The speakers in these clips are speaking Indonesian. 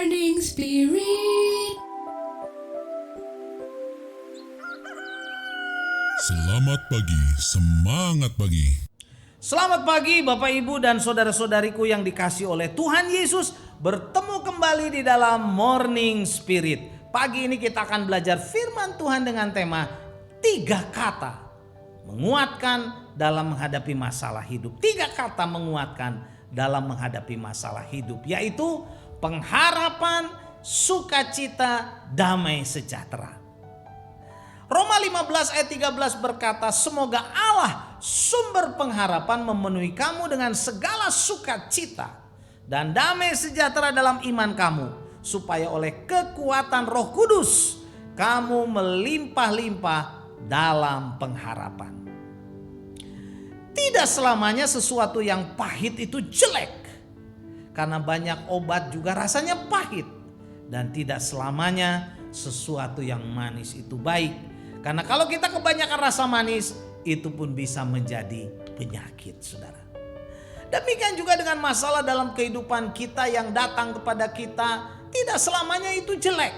Morning Spirit. Selamat pagi, semangat pagi. Selamat pagi Bapak Ibu dan saudara-saudariku yang dikasihi oleh Tuhan Yesus. Bertemu kembali di dalam Morning Spirit. Pagi ini kita akan belajar firman Tuhan dengan tema 3 kata menguatkan dalam menghadapi masalah hidup. 3 kata menguatkan dalam menghadapi masalah hidup, yaitu pengharapan, sukacita, damai sejahtera. Roma 15 ayat 13 berkata, semoga Allah sumber pengharapan memenuhi kamu dengan segala sukacita dan damai sejahtera dalam iman kamu, supaya oleh kekuatan Roh Kudus kamu melimpah-limpah dalam pengharapan. Tidak selamanya sesuatu yang pahit itu jelek, karena banyak obat juga rasanya pahit, dan tidak selamanya sesuatu yang manis itu baik. Karena kalau kita kebanyakan rasa manis, itu pun bisa menjadi penyakit, saudara. Demikian juga dengan masalah dalam kehidupan kita yang datang kepada kita, tidak selamanya itu jelek.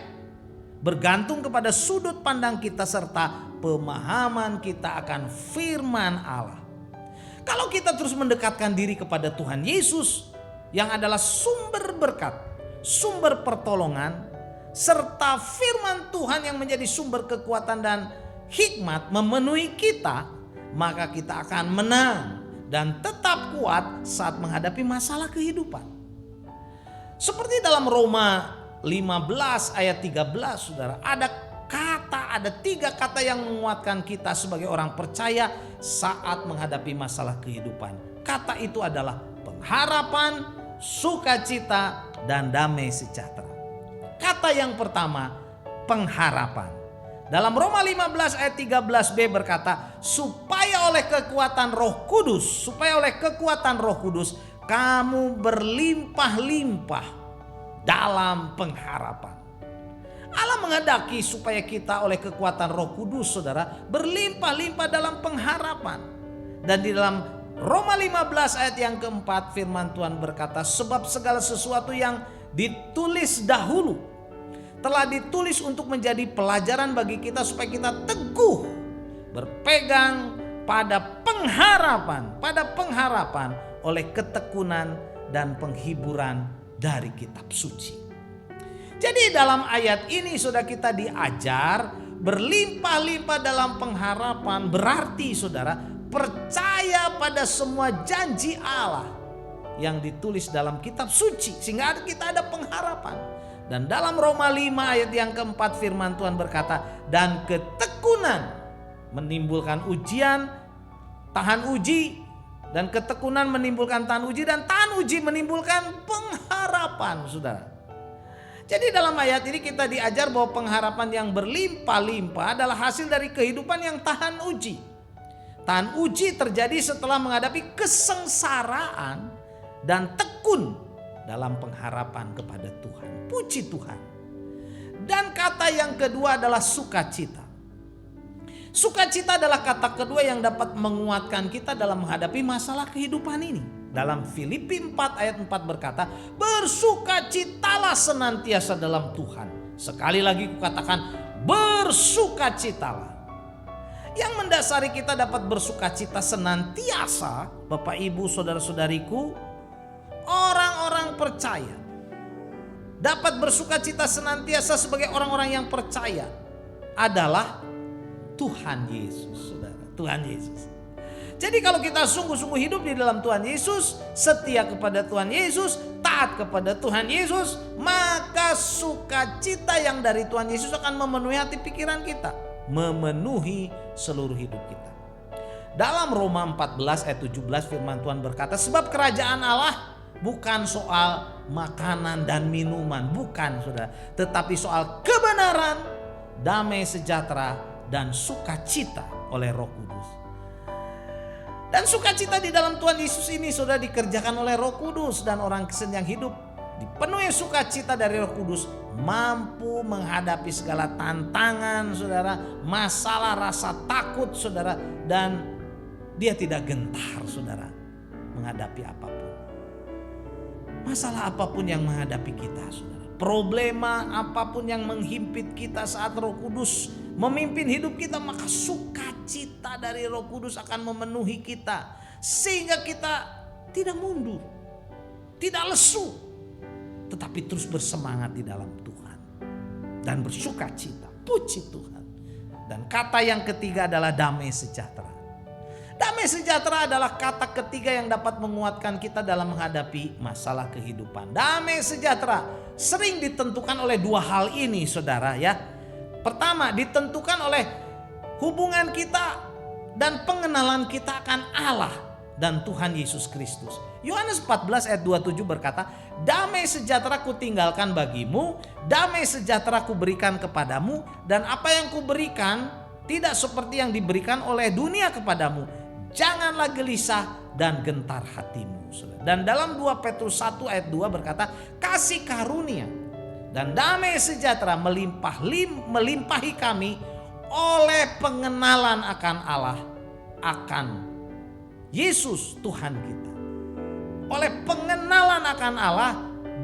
Bergantung kepada sudut pandang kita serta pemahaman kita akan firman Allah. Kalau kita terus mendekatkan diri kepada Tuhan Yesus, yang adalah sumber berkat, sumber pertolongan, serta firman Tuhan yang menjadi sumber kekuatan dan hikmat memenuhi kita, maka kita akan menang dan tetap kuat saat menghadapi masalah kehidupan. Seperti dalam Roma 15 ayat 13, saudara, ada 3 kata yang menguatkan kita sebagai orang percaya saat menghadapi masalah kehidupan. Kata itu adalah pengharapan, sukacita, dan damai sejahtera. Kata yang pertama, pengharapan. Dalam Roma 15 ayat 13b berkata, supaya oleh kekuatan Roh Kudus kamu berlimpah-limpah dalam pengharapan. Allah menghendaki supaya kita oleh kekuatan Roh Kudus, saudara, berlimpah-limpah dalam pengharapan. Dan di dalam Roma 15 ayat yang keempat, firman Tuhan berkata, sebab segala sesuatu yang ditulis dahulu telah ditulis untuk menjadi pelajaran bagi kita, supaya kita teguh berpegang pada pengharapan oleh ketekunan dan penghiburan dari kitab suci. Jadi dalam ayat ini saudara, kita diajar berlimpah-limpah dalam pengharapan, berarti saudara percaya pada semua janji Allah yang ditulis dalam kitab suci, sehingga kita ada pengharapan. Dan dalam Roma 5 ayat yang keempat, firman Tuhan berkata, dan ketekunan menimbulkan ujian, tahan uji, dan ketekunan menimbulkan tahan uji, dan tahan uji menimbulkan pengharapan, saudara. Jadi dalam ayat ini kita diajar bahwa pengharapan yang berlimpah-limpah adalah hasil dari kehidupan yang tahan uji. Tahan uji terjadi setelah menghadapi kesengsaraan dan tekun dalam pengharapan kepada Tuhan. Puji Tuhan. Dan kata yang kedua adalah sukacita. Sukacita adalah kata kedua yang dapat menguatkan kita dalam menghadapi masalah kehidupan ini. Dalam Filipi 4 ayat 4 berkata, bersukacitalah senantiasa dalam Tuhan. Sekali lagi kukatakan, bersukacitalah. Yang mendasari kita dapat bersukacita senantiasa, Bapak Ibu saudara-saudariku, orang-orang percaya dapat bersukacita senantiasa sebagai orang-orang yang percaya adalah Tuhan Yesus, saudara. Tuhan Yesus. Jadi kalau kita sungguh-sungguh hidup di dalam Tuhan Yesus, setia kepada Tuhan Yesus, taat kepada Tuhan Yesus, maka sukacita yang dari Tuhan Yesus akan memenuhi hati pikiran kita, memenuhi seluruh hidup kita. Dalam Roma 14 ayat 17 firman Tuhan berkata, sebab kerajaan Allah bukan soal makanan dan minuman, bukan, saudara, tetapi soal kebenaran, damai sejahtera, dan sukacita oleh Roh Kudus. Dan sukacita di dalam Tuhan Yesus ini sudah dikerjakan oleh Roh Kudus, dan orang Kristen yang hidup dipenuhi sukacita dari Roh Kudus mampu menghadapi segala tantangan, saudara, masalah, rasa takut, saudara, dan dia tidak gentar, saudara, menghadapi apapun. Masalah apapun yang menghadapi kita, saudara, problema apapun yang menghimpit kita saat Roh Kudus memimpin hidup kita, maka sukacita dari Roh Kudus akan memenuhi kita sehingga kita tidak mundur, tidak lesu, tetapi terus bersemangat di dalam Tuhan dan bersukacita. Puji Tuhan. Dan kata yang ketiga adalah damai sejahtera. Damai sejahtera adalah kata ketiga yang dapat menguatkan kita dalam menghadapi masalah kehidupan. Damai sejahtera sering ditentukan oleh dua hal ini, saudara, ya. Pertama, ditentukan oleh hubungan kita dan pengenalan kita akan Allah dan Tuhan Yesus Kristus. Yohanes 14 ayat 27 berkata, damai sejahtera ku tinggalkan bagimu, damai sejahtera ku berikan kepadamu, dan apa yang ku berikan tidak seperti yang diberikan oleh dunia kepadamu. Janganlah gelisah dan gentar hatimu. Dan dalam 2 Petrus 1 ayat 2 berkata, kasih karunia dan damai sejahtera melimpahi kami oleh pengenalan akan Allah, akan Yesus Tuhan kita. Oleh pengenalan akan Allah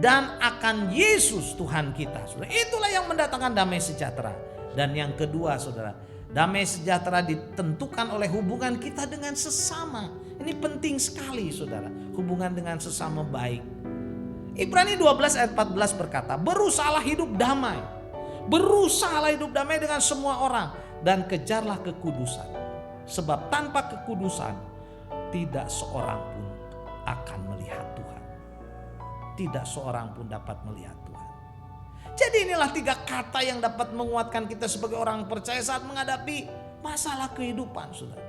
dan akan Yesus Tuhan kita. Saudara, itulah yang mendatangkan damai sejahtera. Dan yang kedua, saudara, damai sejahtera ditentukan oleh hubungan kita dengan sesama. Ini penting sekali, saudara, hubungan dengan sesama baik. Ibrani 12 ayat 14 berkata, berusahalah hidup damai. Berusahalah hidup damai dengan semua orang dan kejarlah kekudusan. Sebab tanpa kekudusan tidak seorang pun akan melihat Tuhan. Tidak seorang pun dapat melihat Tuhan. Jadi inilah 3 kata yang dapat menguatkan kita sebagai orang percaya saat menghadapi masalah kehidupan, saudara.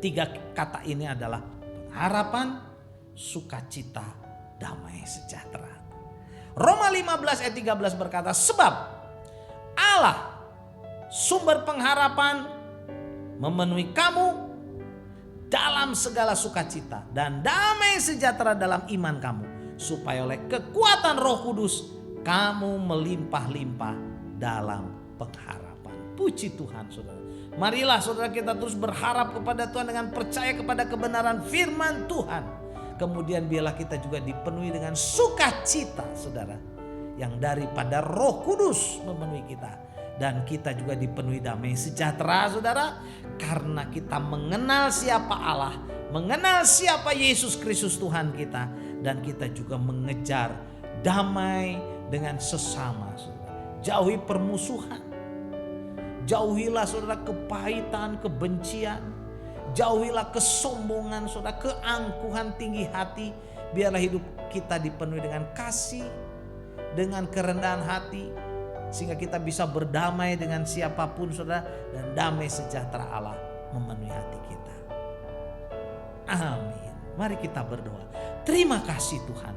3 kata ini adalah pengharapan, sukacita, damai sejahtera. Roma 15 ayat 13 berkata, sebab Allah sumber pengharapan memenuhi kamu dalam segala sukacita dan damai sejahtera dalam iman kamu, supaya oleh kekuatan Roh Kudus kamu melimpah-limpah dalam pengharapan. Puji Tuhan, saudara. Marilah saudara kita terus berharap kepada Tuhan dengan percaya kepada kebenaran firman Tuhan. Kemudian biarlah kita juga dipenuhi dengan sukacita, saudara, yang daripada Roh Kudus memenuhi kita. Dan kita juga dipenuhi damai sejahtera, saudara, karena kita mengenal siapa Allah, mengenal siapa Yesus Kristus Tuhan kita, dan kita juga mengejar damai dengan sesama, saudara. Jauhi permusuhan, jauhilah saudara kepahitan, kebencian, jauhilah kesombongan, saudara, keangkuhan tinggi hati. Biarlah hidup kita dipenuhi dengan kasih, dengan kerendahan hati, sehingga kita bisa berdamai dengan siapapun, saudara, dan damai sejahtera Allah memenuhi hati kita. Amin. Mari kita berdoa. Terima kasih Tuhan.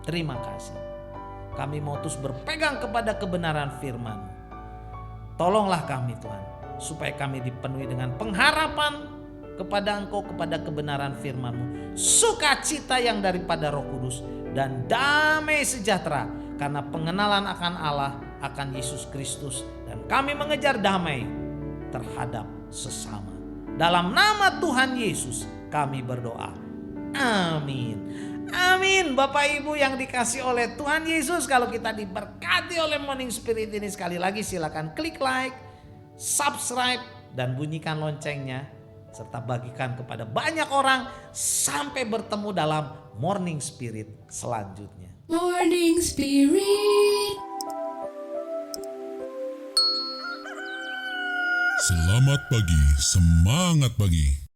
Terima kasih. Kami mau terus berpegang kepada kebenaran firman. Tolonglah kami Tuhan, supaya kami dipenuhi dengan pengharapan kepada Engkau, kepada kebenaran firman-Mu, sukacita yang daripada Roh Kudus, dan damai sejahtera karena pengenalan akan Allah, akan Yesus Kristus, dan kami mengejar damai terhadap sesama. Dalam nama Tuhan Yesus kami berdoa. Amin. Amin. Bapak Ibu yang dikasih oleh Tuhan Yesus, kalau kita diberkati oleh Morning Spirit ini, sekali lagi silakan klik like, subscribe, dan bunyikan loncengnya, serta bagikan kepada banyak orang. Sampai bertemu dalam Morning Spirit selanjutnya. Morning Spirit. Selamat pagi, semangat pagi.